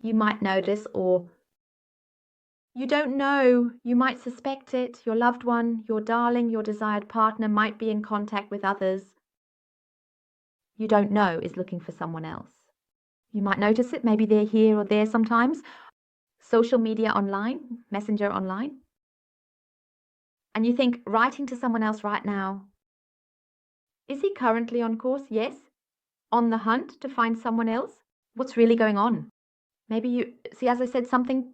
you might notice, or you don't know, you might suspect it, your loved one, your darling, your desired partner might be in contact with others you don't know is looking for someone else. You might notice it, maybe they're here or there sometimes. Social media online, messenger online. And you think, writing to someone else right now, is he currently on course? Yes. On the hunt to find someone else? What's really going on? Maybe you, see, as I said, something,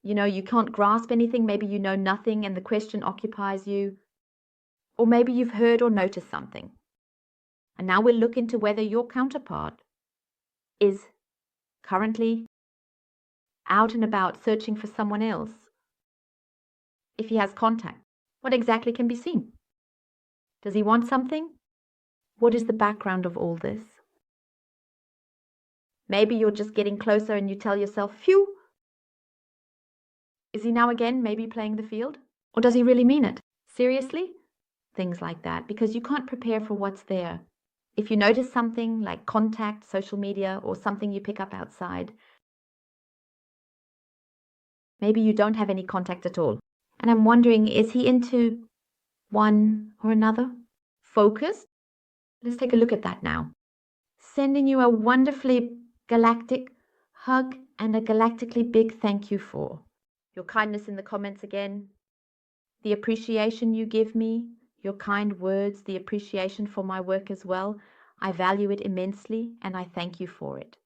you can't grasp anything. Maybe you know nothing and the question occupies you. Or maybe you've heard or noticed something. And now we'll look into whether your counterpart is currently out and about searching for someone else. If he has contact, what exactly can be seen? Does he want something? What is the background of all this? Maybe you're just getting closer and you tell yourself, phew, is he now again maybe playing the field? Or does he really mean it? Seriously? Things like that, because you can't prepare for what's there. If you notice something like contact, social media, or something you pick up outside, maybe you don't have any contact at all. And I'm wondering, is he into one or another? Focused? Let's take a look at that now. Sending you a wonderfully galactic hug and a galactically big thank you for your kindness in the comments again, the appreciation you give me, your kind words, the appreciation for my work as well. I value it immensely and I thank you for it.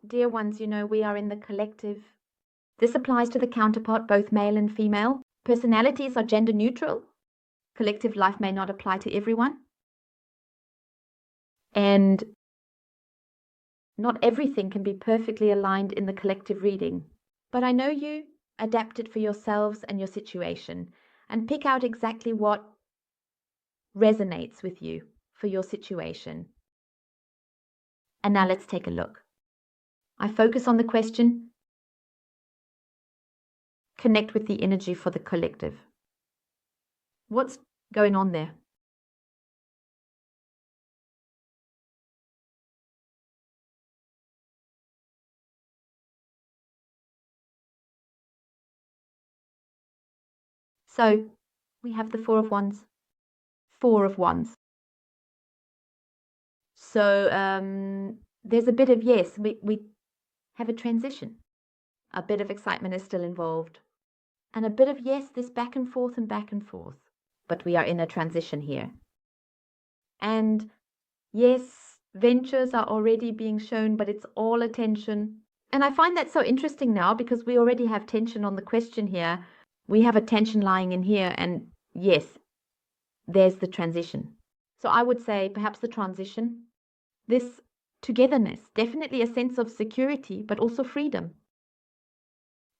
Dear ones, we are in the collective. This applies to the counterpart, both male and female. Personalities are gender neutral. Collective life may not apply to everyone. And not everything can be perfectly aligned in the collective reading. But I know you adapt it for yourselves and your situation and pick out exactly what resonates with you for your situation. And now let's take a look. I focus on the question, connect with the energy for the collective. What's going on there? So we have the Four of Wands. Four of Wands. So there's a bit of, yes, we have a transition. A bit of excitement is still involved. And a bit of, yes, this back and forth and back and forth. But we are in a transition here. And yes, ventures are already being shown, but it's all attention. And I find that so interesting now because we already have tension on the question here. We have a tension lying in here, and yes, there's the transition. So I would say perhaps the transition, this togetherness, definitely a sense of security, but also freedom.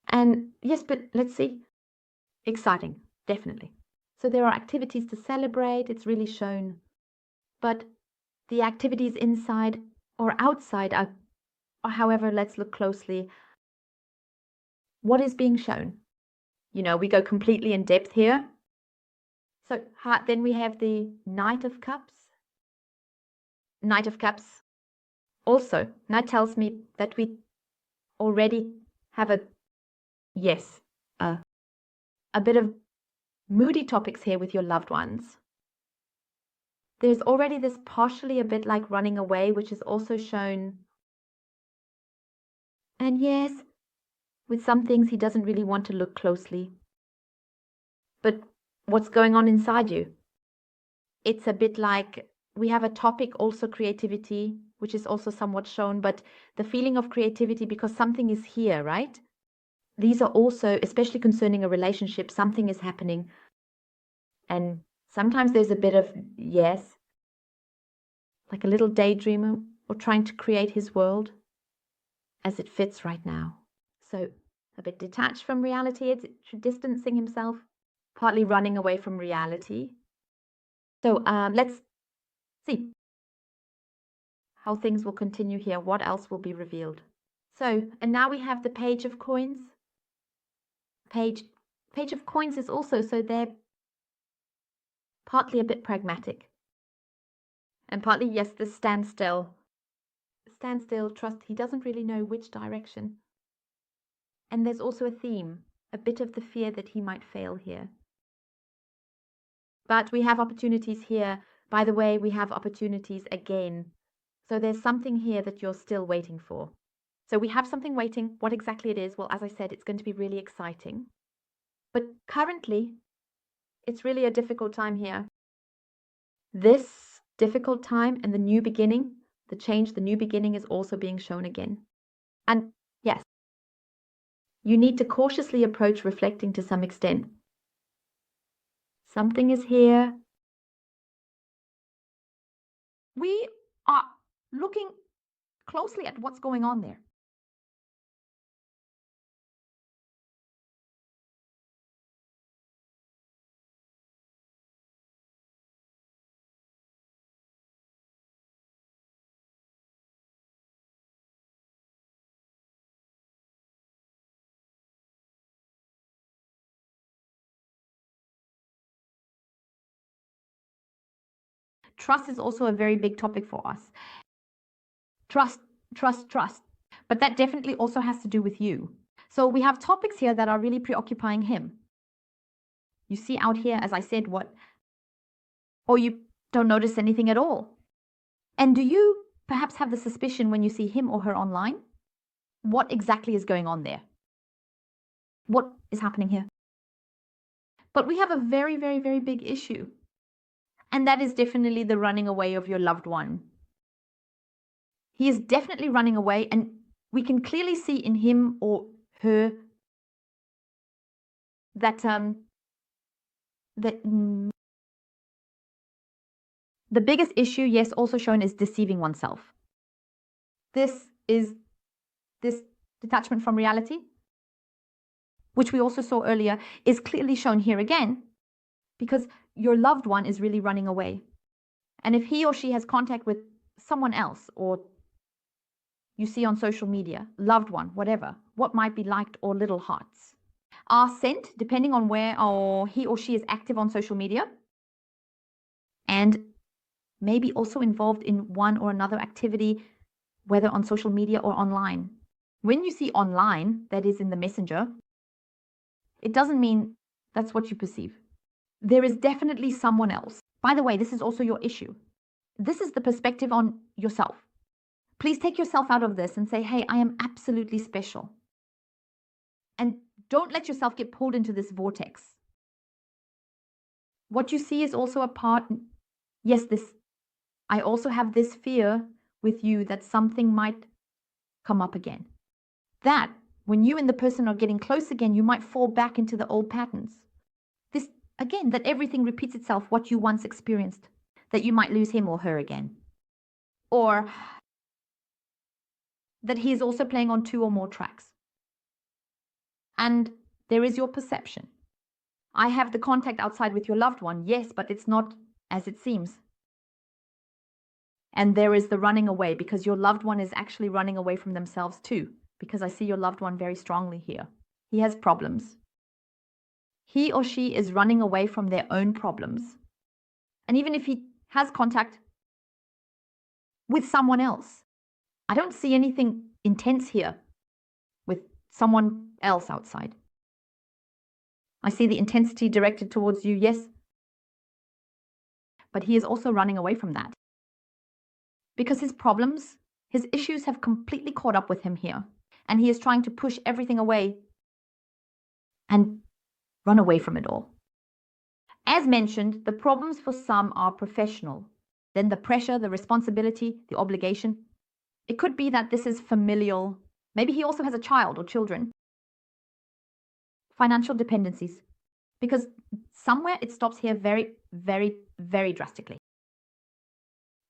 And yes, but let's see, exciting, definitely. So there are activities to celebrate, it's really shown. But the activities inside or outside are, however, let's look closely. What is being shown? We go completely in depth here. So then we have the Knight of Cups. Knight of Cups also now tells me that we already have a bit of moody topics here with your loved ones. There's already this partially a bit like running away, which is also shown. And yes, with some things he doesn't really want to look closely. But what's going on inside you? It's a bit like we have a topic also creativity, which is also somewhat shown, but the feeling of creativity because something is here, right? These are also, especially concerning a relationship, something is happening. And sometimes there's a bit of, yes, like a little daydreamer or trying to create his world as it fits right now. So a bit detached from reality, it's distancing himself, partly running away from reality. So let's see how things will continue here. What else will be revealed? So, and now we have the Page of Coins. Page of Coins is also, so they're partly a bit pragmatic. And partly, yes, the standstill. standstill, trust. He doesn't really know which direction. And there's also a theme, a bit of the fear that he might fail here. But we have opportunities here. By the way, we have opportunities again. So there's something here that you're still waiting for. So we have something waiting. What exactly it is, well, as I said, it's going to be really exciting. But currently, it's really a difficult time here. This difficult time and the new beginning, the change, the new beginning is also being shown again. And yes, you need to cautiously approach reflecting to some extent. Something is here. We are looking closely at what's going on there. Trust is also a very big topic for us. Trust, trust, trust. But that definitely also has to do with you. So we have topics here that are really preoccupying him. You see out here, as I said, what? Or you don't notice anything at all. And do you perhaps have the suspicion when you see him or her online? What exactly is going on there? What is happening here? But we have a very, very, very big issue. And that is definitely the running away of your loved one. He is definitely running away, and we can clearly see in him or her that the biggest issue, yes, also shown is deceiving oneself. This detachment from reality, which we also saw earlier, is clearly shown here again, because your loved one is really running away. And if he or she has contact with someone else, or you see on social media, loved one, whatever, what might be liked or little hearts are sent depending on where or he or she is active on social media, and maybe also involved in one or another activity, whether on social media or online. When you see online, that is in the messenger, it doesn't mean that's what you perceive. There is definitely someone else. By the way, this is also your issue. This is the perspective on yourself. Please take yourself out of this and say, hey, I am absolutely special. And don't let yourself get pulled into this vortex. What you see is also a part, yes, I also have this fear with you that something might come up again. That when you and the person are getting close again, you might fall back into the old patterns. This, again, that everything repeats itself, what you once experienced, that you might lose him or her again. Or that he is also playing on 2 or more tracks. And there is your perception. I have the contact outside with your loved one, yes, but it's not as it seems. And there is the running away, because your loved one is actually running away from themselves too, because I see your loved one very strongly here. He has problems. He or she is running away from their own problems. And even if he has contact with someone else, I don't see anything intense here with someone else outside. I see the intensity directed towards you, yes, but he is also running away from that. Because his problems, his issues have completely caught up with him here, and he is trying to push everything away and run away from it all. As mentioned, the problems for some are professional. Then the pressure, the responsibility, the obligation. It could be that this is familial. Maybe he also has a child or children. Financial dependencies. Because somewhere it stops here very, very, very drastically.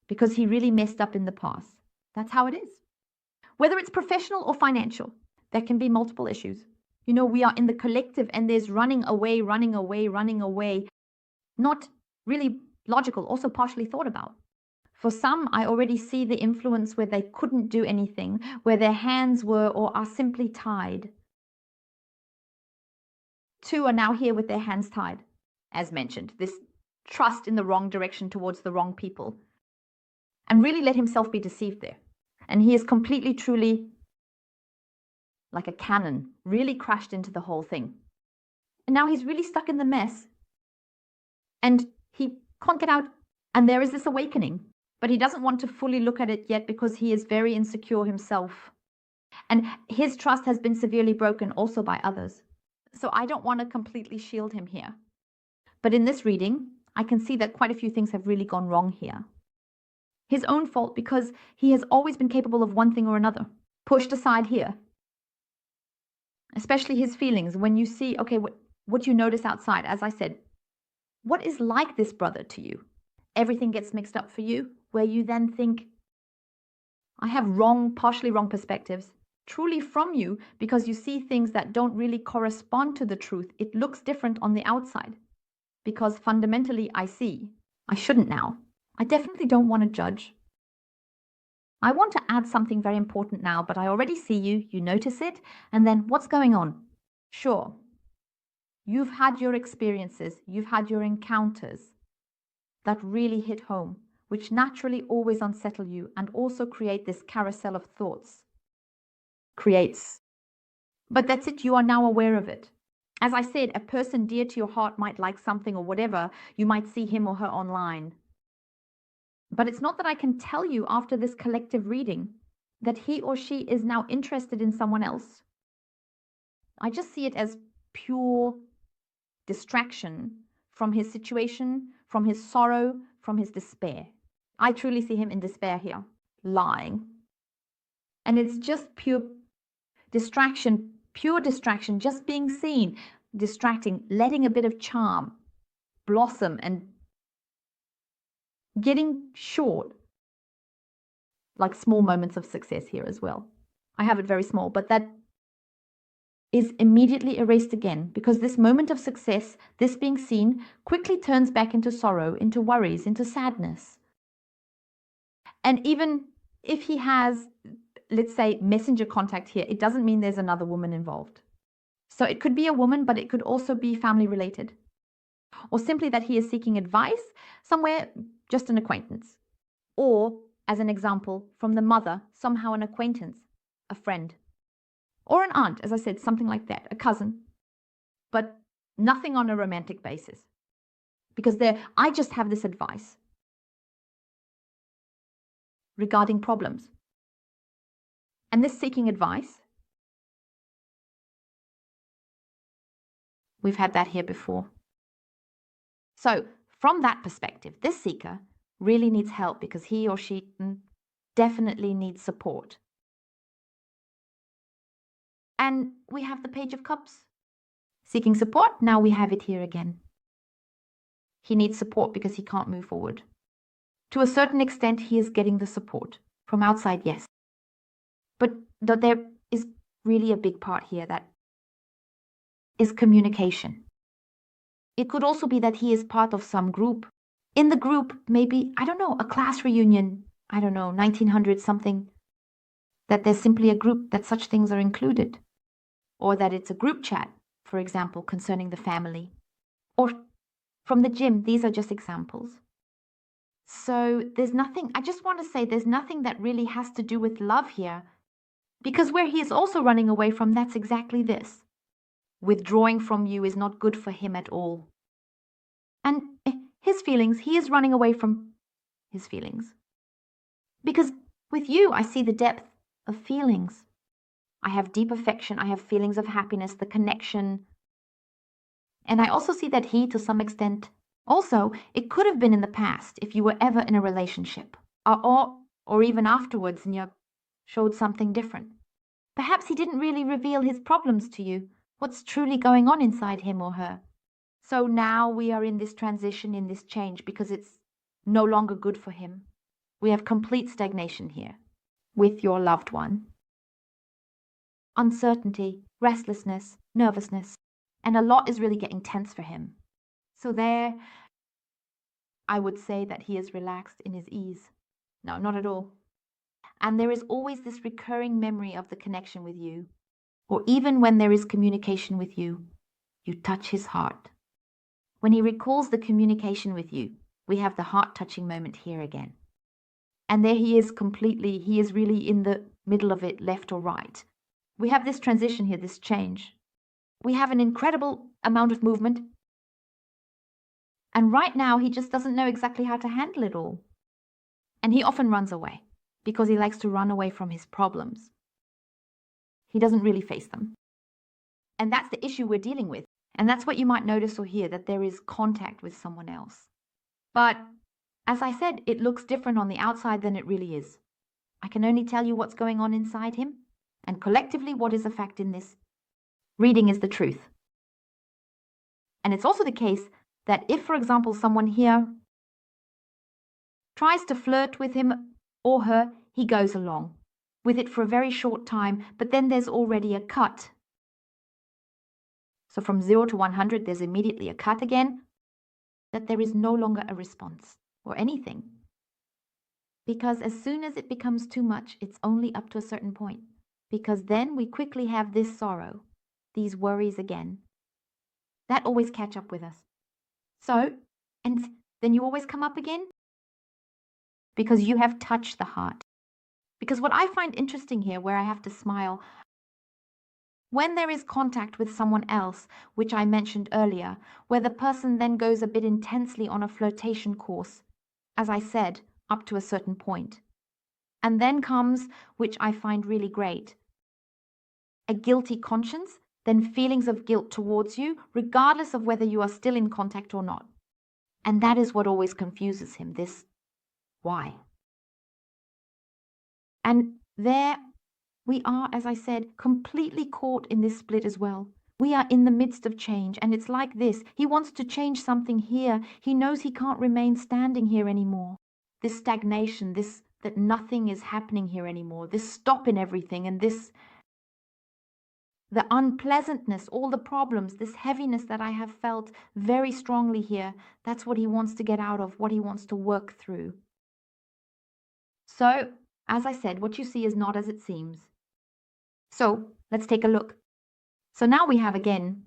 Because he really messed up in the past. That's how it is. Whether it's professional or financial, there can be multiple issues. You know, we are in the collective, and there's running away, running away, running away. Not really logical, also partially thought about. For some, I already see the influence where they couldn't do anything, where their hands were or are simply tied. 2 are now here with their hands tied. As mentioned, this trust in the wrong direction towards the wrong people. And really let himself be deceived there. And he is completely, truly like a cannon, really crashed into the whole thing. And now he's really stuck in the mess. And he can't get out. And there is this awakening. But he doesn't want to fully look at it yet because he is very insecure himself. And his trust has been severely broken also by others. So I don't want to completely shield him here. But in this reading, I can see that quite a few things have really gone wrong here. His own fault because he has always been capable of one thing or another, pushed aside here. Especially his feelings. When you see, okay, what you notice outside, as I said, what is like this brother to you? Everything gets mixed up for you, where you then think, I have partially wrong perspectives, truly from you, because you see things that don't really correspond to the truth. It looks different on the outside, because fundamentally I see. I shouldn't now. I definitely don't want to judge. I want to add something very important now, but I already see you, you notice it, and then what's going on? Sure, you've had your experiences, you've had your encounters that really hit home, which naturally always unsettle you and also create this carousel of thoughts. But that's it, you are now aware of it. As I said, a person dear to your heart might like something or whatever, you might see him or her online. But it's not that I can tell you after this collective reading that he or she is now interested in someone else. I just see it as pure distraction from his situation, from his sorrow, from his despair. I truly see him in despair here, lying. And it's just pure distraction, just being seen, distracting, letting a bit of charm blossom and getting short, like small moments of success here as well. I have it very small, but that is immediately erased again because this moment of success, this being seen, quickly turns back into sorrow, into worries, into sadness. And even if he has, let's say, messenger contact here, it doesn't mean there's another woman involved. So it could be a woman, but it could also be family related. Or simply that he is seeking advice somewhere, just an acquaintance. Or, as an example, from the mother, somehow an acquaintance, a friend. Or an aunt, as I said, something like that, a cousin. But nothing on a romantic basis. Because I just have this advice regarding problems. And this seeking advice, we've had that here before. So, from that perspective, this seeker really needs help because he or she definitely needs support. And we have the Page of Cups. Seeking support, now we have it here again. He needs support because he can't move forward. To a certain extent, he is getting the support. From outside, yes. But there is really a big part here that is communication. It could also be that he is part of some group. In the group, maybe, I don't know, a class reunion, 1900 something, that there's simply a group that such things are included. Or that it's a group chat, for example, concerning the family. Or from the gym, these are just examples. So I just want to say there's nothing that really has to do with love here. Because where he is also running away from, that's exactly this. Withdrawing from you is not good for him at all. And his feelings, he is running away from his feelings. Because with you, I see the depth of feelings. I have deep affection, I have feelings of happiness, the connection. And I also see that he, to some extent, also, it could have been in the past if you were ever in a relationship. Or even afterwards and you showed something different. Perhaps he didn't really reveal his problems to you, what's truly going on inside him or her. So now we are in this transition, in this change, because it's no longer good for him. We have complete stagnation here with your loved one. Uncertainty, restlessness, nervousness, and a lot is really getting tense for him. So there, I would say that he is relaxed in his ease. No, not at all. And there is always this recurring memory of the connection with you. Or even when there is communication with you, you touch his heart. When he recalls the communication with you, we have the heart-touching moment here again. And there he is completely, he is really in the middle of it, left or right. We have this transition here, this change. We have an incredible amount of movement. And right now, he just doesn't know exactly how to handle it all. And he often runs away because he likes to run away from his problems. He doesn't really face them. And that's the issue we're dealing with. And that's what you might notice or hear, that there is contact with someone else. But as I said, it looks different on the outside than it really is. I can only tell you what's going on inside him. And collectively, what is a fact in this? Reading is the truth. And it's also the case that if, for example, someone here tries to flirt with him or her, he goes along with it for a very short time, but then there's already a cut. So from 0 to 100, there's immediately a cut again, that there is no longer a response or anything. Because as soon as it becomes too much, it's only up to a certain point. Because then we quickly have this sorrow, these worries again. That always catch up with us. So, and then you always come up again? Because you have touched the heart. Because what I find interesting here, where I have to smile, when there is contact with someone else, which I mentioned earlier, where the person then goes a bit intensely on a flirtation course, as I said, up to a certain point. And then comes, which I find really great, a guilty conscience, then feelings of guilt towards you, regardless of whether you are still in contact or not. And that is what always confuses him, this why. And there we are, as I said, completely caught in this split as well. We are in the midst of change, and it's like this. He wants to change something here. He knows he can't remain standing here anymore. This stagnation, this that nothing is happening here anymore, this stop in everything, and this, the unpleasantness, all the problems, this heaviness that I have felt very strongly here, that's what he wants to get out of, what he wants to work through. So, as I said, what you see is not as it seems. So, let's take a look. So now we have again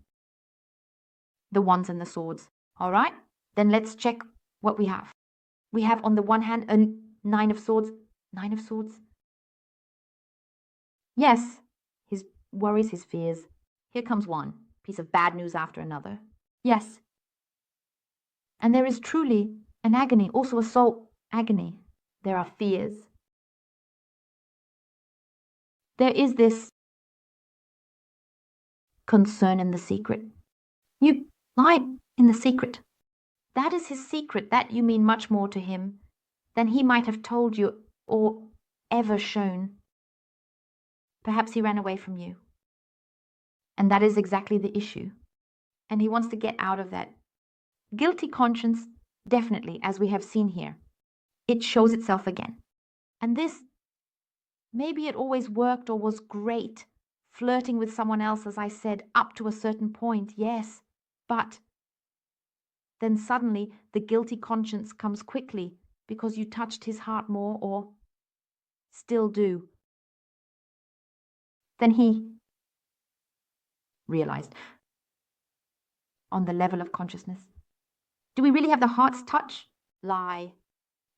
the wands and the swords. All right? Then let's check what we have. We have on the one hand a 9 of swords. 9 of swords? Yes, his worries, his fears. Here comes one piece of bad news after another. Yes. And there is truly an agony, also a soul agony. There are fears. There is this concern in the secret. You lie in the secret. That is his secret. That you mean much more to him than he might have told you or ever shown. Perhaps he ran away from you. And that is exactly the issue. And he wants to get out of that. Guilty conscience, definitely, as we have seen here. It shows itself again. And this, maybe it always worked or was great. Flirting with someone else, as I said, up to a certain point, yes. But then suddenly the guilty conscience comes quickly because you touched his heart more or still do. Then he realized on the level of consciousness. Do we really have the heart's touch? Lie.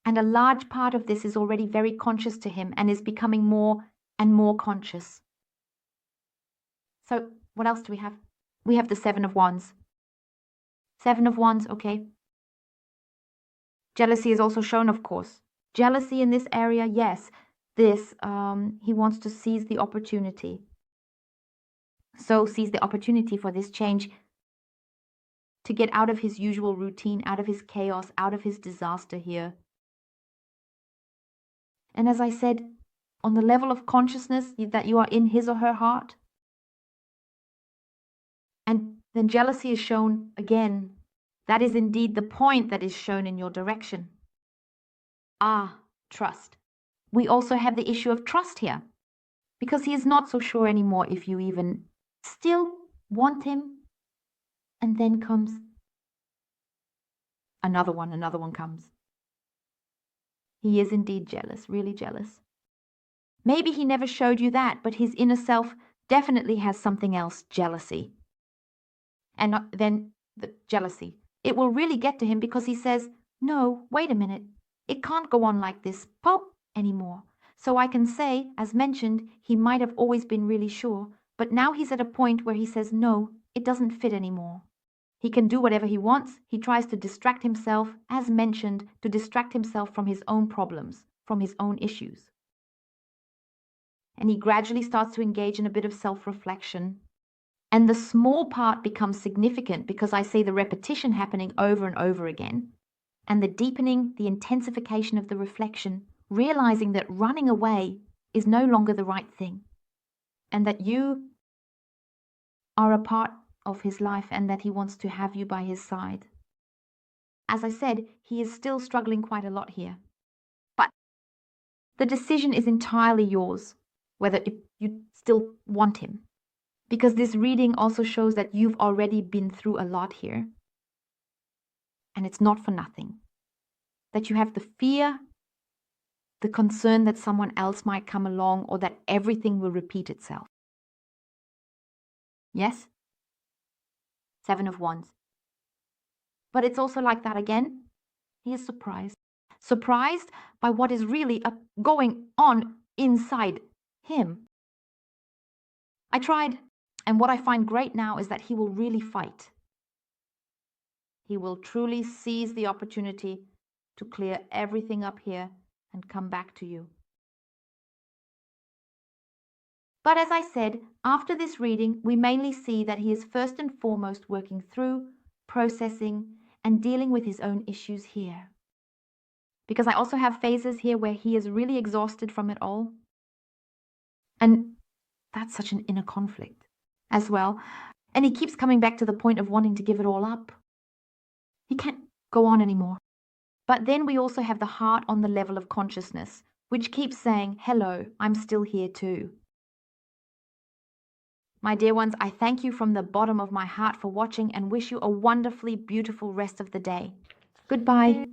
And a large part of this is already very conscious to him and is becoming more and more conscious. So what else do we have? We have the 7 of Wands. 7 of Wands, okay. Jealousy is also shown, of course. Jealousy in this area, yes. This, he wants to seize the opportunity. So seize the opportunity for this change to get out of his usual routine, out of his chaos, out of his disaster here. And as I said, on the level of consciousness that you are in his or her heart. And then jealousy is shown again. That is indeed the point that is shown in your direction. Ah, trust. We also have the issue of trust here. Because he is not so sure anymore if you even still want him. And then comes another one comes. He is indeed jealous, really jealous. Maybe he never showed you that, but his inner self definitely has something else, jealousy. And then the jealousy. It will really get to him because he says, no, wait a minute. It can't go on like this. Pop, anymore. So I can say, as mentioned, he might have always been really sure, but now he's at a point where he says, no, it doesn't fit anymore. He can do whatever he wants. He tries to distract himself, as mentioned, to distract himself from his own problems, from his own issues. And he gradually starts to engage in a bit of self-reflection. And the small part becomes significant because I see the repetition happening over and over again, and the deepening, the intensification of the reflection, realizing that running away is no longer the right thing, and that you are a part of his life and that he wants to have you by his side. As I said, he is still struggling quite a lot here. But the decision is entirely yours, whether you still want him. Because this reading also shows that you've already been through a lot here. And it's not for nothing. That you have the fear, the concern that someone else might come along or that everything will repeat itself. Yes? 7 of Wands. But it's also like that again. He is surprised. Surprised by what is really going on inside him. I tried, and what I find great now is that he will really fight. He will truly seize the opportunity to clear everything up here and come back to you. But as I said, after this reading, we mainly see that he is first and foremost working through, processing, and dealing with his own issues here. Because I also have phases here where he is really exhausted from it all. And that's such an inner conflict as well. And he keeps coming back to the point of wanting to give it all up. He can't go on anymore. But then we also have the heart on the level of consciousness, which keeps saying, hello, I'm still here too. My dear ones, I thank you from the bottom of my heart for watching and wish you a wonderfully beautiful rest of the day. Goodbye.